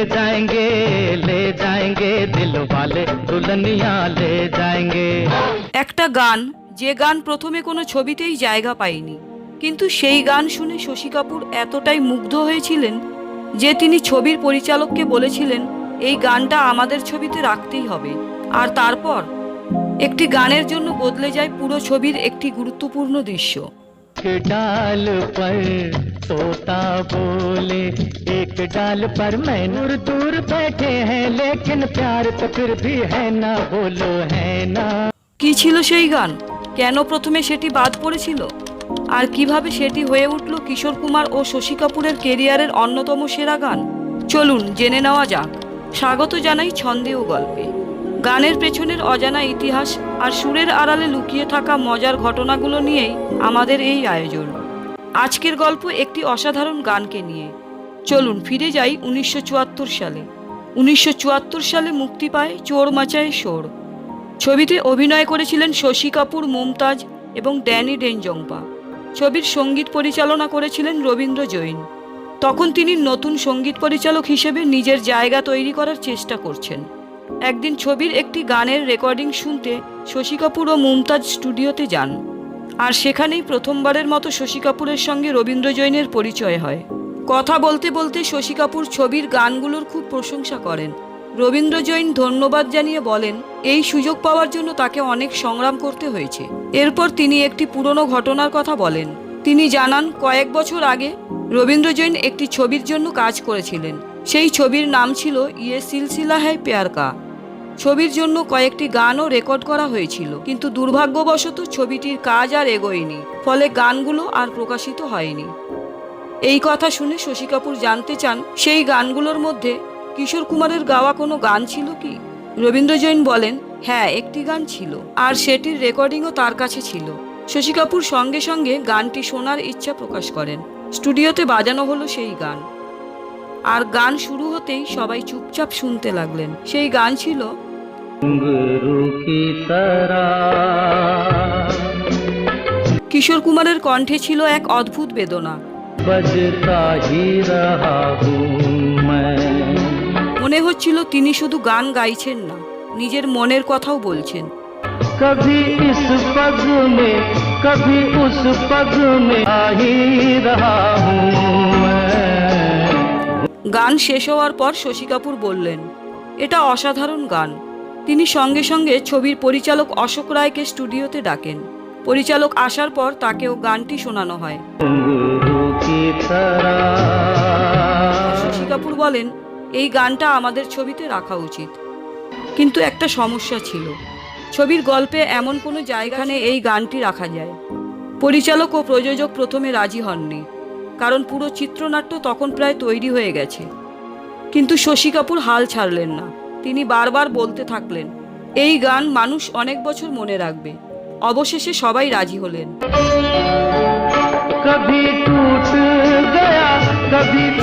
ले जाएंगे दिल वाले दुल्हनिया ले जाएंगे। একটা গান, যে গান প্রথমে কোনো ছবিতেই জায়গা পায়নি, কিন্তু সেই গান শুনে শশী কাপুর এতটাই মুগ্ধ হয়েছিলেন যে তিনি ছবির পরিচালককে বলেছিলেন এই গানটা আমাদের ছবিতে রাখতেই হবে। আর তারপর একটি গানের জন্য বদলে যায় পুরো ছবির একটি গুরুত্বপূর্ণ দৃশ্য। एक डाल पर तोता बोले, एक डाल पर मैं दूर दूर बैठे हैं, लेकिन प्यार तो फिर भी है ना, बोलो है ना। কি ছিল সেই গান, কেন প্রথমে সেটি বাদ পড়েছিল, আর কিভাবে সেটি হয়ে উঠল কিশোর কুমার ও শশী কাপুরের কেরিয়ারের অন্যতম সেরা গান, চলুন জেনে নেওয়া যাক। স্বাগত জানাই ছন্দে ও গল্পে। গানের পেছনের অজানা ইতিহাস আর সুরের আড়ালে লুকিয়ে থাকা মজার ঘটনাগুলো নিয়েই আমাদের এই আয়োজন। আজকের গল্প একটি অসাধারণ গানকে নিয়ে। চলুন ফিরে যাই 1974 সালে। 1974 সালে মুক্তি পায় চোর মাচায় শোর। ছবিতে অভিনয় করেছিলেন শশী কাপুর, মুমতাজ এবং ড্যানি ডেঞ্জংপা। ছবির সঙ্গীত পরিচালনা করেছিলেন রবীন্দ্র জৈন। তখন তিনি নতুন সঙ্গীত পরিচালক হিসেবে নিজের জায়গা তৈরি করার চেষ্টা করছেন। একদিন ছবির একটি গানের রেকর্ডিং শুনতে শশী কাপুর ও মুমতাজ স্টুডিওতে যান, আর সেখানেই প্রথমবারের মতো শশী কাপুরের সঙ্গে রবীন্দ্র জৈনের পরিচয় হয়। কথা বলতে বলতে শশী কাপুর ছবির গানগুলোর খুব প্রশংসা করেন। রবীন্দ্র জৈন ধন্যবাদ জানিয়ে বলেন এই সুযোগ পাওয়ার জন্য তাকে অনেক সংগ্রাম করতে হয়েছে। এরপর তিনি একটি পুরনো ঘটনার কথা বলেন। তিনি জানান কয়েক বছর আগে রবীন্দ্র জৈন একটি ছবির জন্য কাজ করেছিলেন। সেই ছবির নাম ছিল ইয়ে সিলসিলা হ্যায় প্যার কা। ছবির জন্য কয়েকটি গানও রেকর্ড করা হয়েছিল, কিন্তু দুর্ভাগ্যবশত ছবিটির কাজ আর এগোয়নি, ফলে গানগুলো আর প্রকাশিত হয়নি। এই কথা শুনে শশী কাপুর জানতে চান সেই গানগুলোর মধ্যে কিশোর কুমারের গাওয়া কোনো গান ছিল কি। রবীন্দ্র জৈন বলেন হ্যাঁ, একটি গান ছিল, আর সেটির রেকর্ডিংও তার কাছে ছিল। শশী কাপুর সঙ্গে সঙ্গে গানটি শোনার ইচ্ছা প্রকাশ করেন। স্টুডিওতে বাজানো হলো সেই গান, আর গান শুরু হতেই সবাই চুপচাপ শুনতে লাগলেন। সেই গান ছিল কিশোর কুমারের কণ্ঠে ছিল এক অদ্ভুত বেদনা। মনে হচ্ছিল তিনি শুধু গান গাইছেন না, নিজের মনের কথাও বলছেন। कभी इस पग में कभी उस पग में आ ही रहा हूँ मैं। গান শেষ হওয়ার পর শশী কাপুর বললেন এটা অসাধারণ গান। তিনি সঙ্গে সঙ্গে ছবির পরিচালক অশোক রায়কে স্টুডিওতে ডাকেন। পরিচালক আসার পর তাকেও গানটি শোনানো হয়। শশী কাপুর বলেন এই গানটা আমাদের ছবিতে রাখা উচিত, কিন্তু একটা সমস্যা ছিল। ছবির গল্পে এমন কোনো জায়গায় এই গানটি রাখা যায়। পরিচালক ও প্রযোজক প্রথমে রাজি হননি, কারণ পুরো চিত্রনাট্য তখন প্রায় তৈরি হয়ে গেছে। কিন্তু শশী কাপুর হাল ছাড়লেন না। তিনি বারবার বলতে থাকলেন এই গান মানুষ অনেক বছর মনে রাখবে। অবশেষে সবাই রাজি হলেন।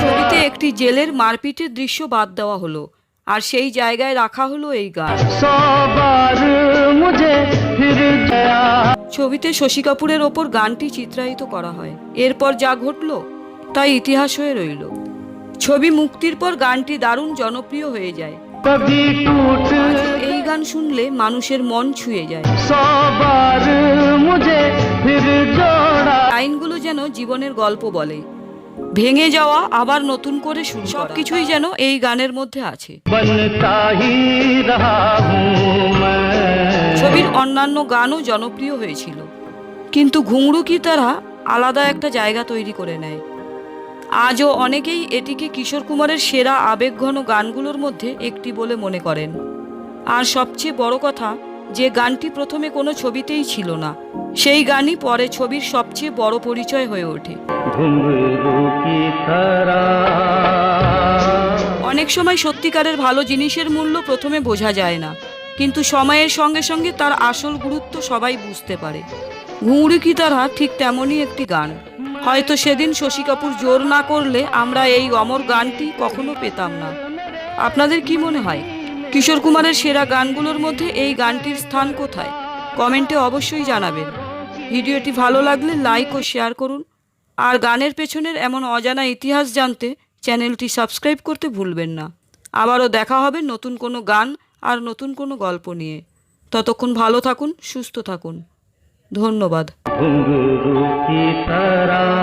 ছবিতে একটি জেলের মারপিটের দৃশ্য বাদ দেওয়া হলো, আর সেই জায়গায় রাখা হলো এই গান। ছবিতে শশী কাপুরের ওপর গানটি চিত্রায়িত করা হয়। এরপর যা ঘটল তাই ইতিহাস হয়ে রইল। ছবি মুক্তির পর গানটি দারুণ জনপ্রিয় হয়ে যায়। এই গান শুনলে মানুষের মন ছুঁয়ে যায়। লাইনগুলো যেন জীবনের গল্প বলে, ভেঙে যাওয়া আবার নতুন করে শুরু, সবকিছুই যেন এই গানের মধ্যে আছে। ছবির অন্যান্য গানও জনপ্রিয় হয়েছিল, কিন্তু ঘুঙরু কি তারা আলাদা একটা জায়গা তৈরি করে নেয়। আজও অনেকেই এটিকে কিশোর কুমারের সেরা আবেগঘন গানগুলোর মধ্যে একটি বলে মনে করেন। আর সবচেয়ে বড় কথা, যে গানটি প্রথমে কোনো ছবিতেই ছিল না, সেই গানই পরে ছবির সবচেয়ে বড় পরিচয় হয়ে ওঠে। অনেক সময় সত্যিকারের ভালো জিনিসের মূল্য প্রথমে বোঝা যায় না, কিন্তু সময়ের সঙ্গে সঙ্গে তার আসল গুরুত্ব সবাই বুঝতে পারে। ঘুঙরু কি তারা ঠিক তেমনই একটি গান। হয়তো সেদিন শশী কাপুর জোর না করলে আমরা এই অমর গানটি কখনো পেতাম না। আপনাদের কি মনে হয় কিশোর কুমারের সেরা গানগুলোর মধ্যে এই গানটির স্থান কোথায়? কমেন্টে অবশ্যই জানাবেন। ভিডিওটি ভালো লাগলে লাইক ও শেয়ার করুন, আর গানের পেছনের এমন অজানা ইতিহাস জানতে চ্যানেলটি সাবস্ক্রাইব করতে ভুলবেন না। আবারও দেখা হবে নতুন কোনো গান আর নতুন কোনো গল্প নিয়ে। ততক্ষণ ভালো থাকুন, সুস্থ থাকুন। ধন্যবাদ। घुंघरू की तरह